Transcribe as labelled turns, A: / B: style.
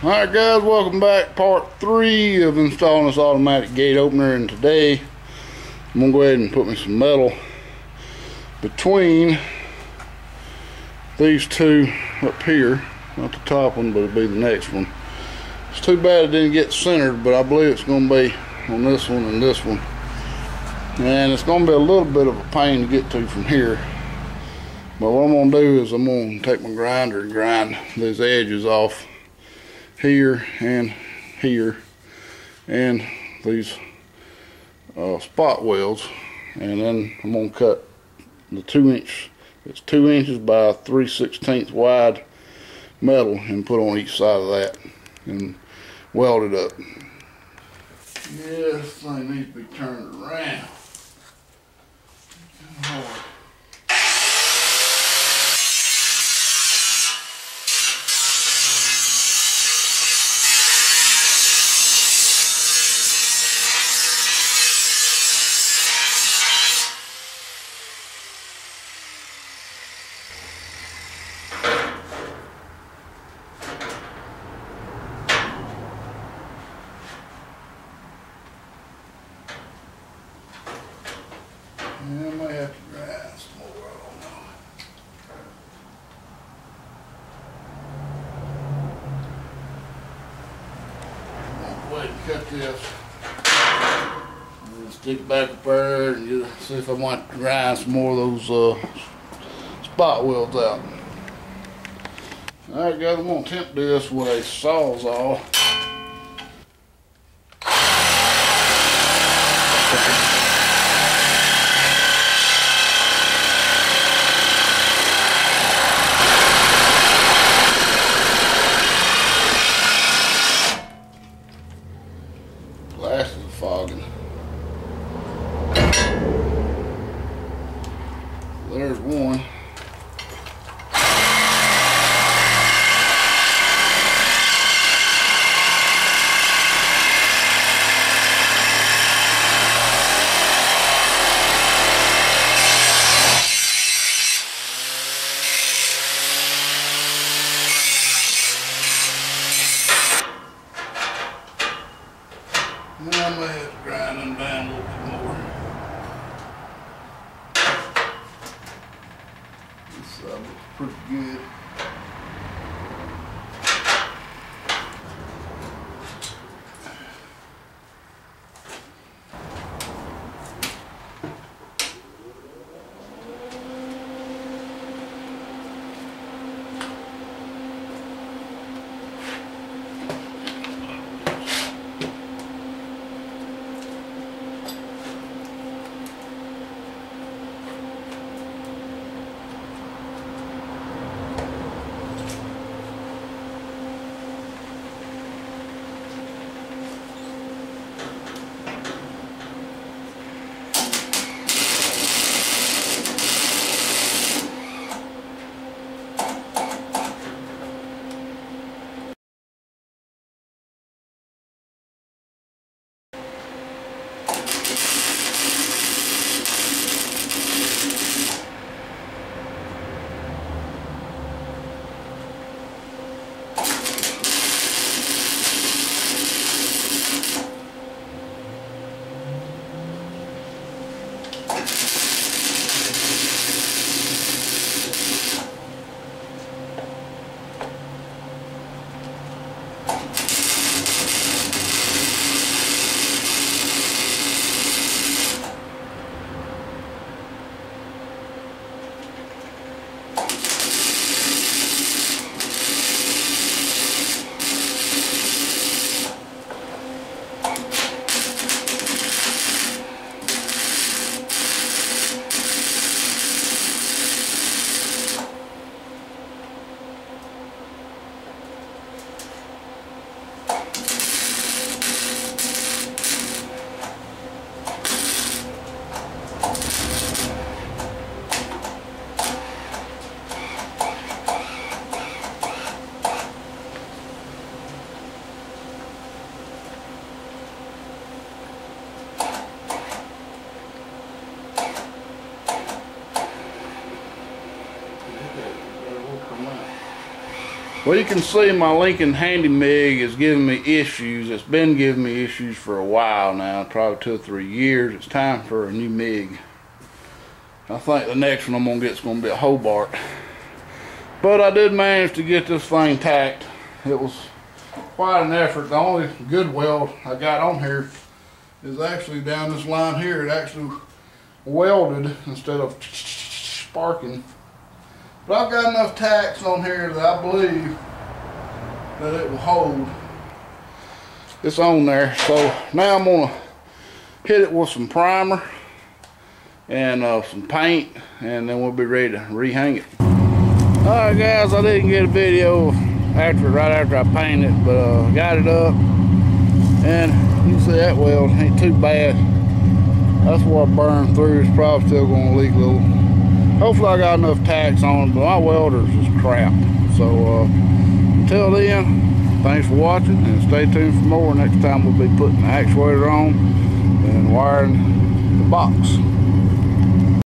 A: Alright guys, welcome back. Part 3 of installing this automatic gate opener, and today I'm going to go ahead and put me some metal between these two up here. Not the top one, but it'll be the next one. It's too bad it didn't get centered, but I believe it's going to be on this one and this one. And it's going to be a little bit of a pain to get to from here. But what I'm going to do is I'm going to take my grinder and grind these edges off here and here, and these spot welds, and then I'm going to cut the 2-inch, it's 2 inches by 3/16 wide metal, and put on each side of that and weld it up. Yeah, this thing needs to be turned around. Hard. Yeah, I might have to grind some more, I don't know. I'm going to go ahead and cut this. And stick it back up there and just see if I want to grind some more of those spot welds out. Alright guys, I'm going to attempt to do this with a sawzall. Glass is fogging. There's one. Now I may have to grind them down a little bit more. This side looks pretty good. Well, you can see my Lincoln Handy Mig is giving me issues. It's been giving me issues for a while now, probably 2 or 3 years. It's time for a new MIG. I think the next one I'm gonna get is gonna be a Hobart. But I did manage to get this thing tacked. It was quite an effort. The only good weld I got on here is actually down this line here. It actually welded instead of sparking. But I've got enough tacks on here that I believe that it will hold. It's on there. So now I'm gonna hit it with some primer and some paint, and then we'll be ready to rehang it. Alright guys, I didn't get a video right after I painted it, but got it up, and you can see that weld ain't too bad. That's what I burned through. It's probably still gonna leak a little. Hopefully I got enough tacks on, but my welder's just crap. So until then, thanks for watching, and stay tuned for more. Next time we'll be putting the actuator on and wiring the box.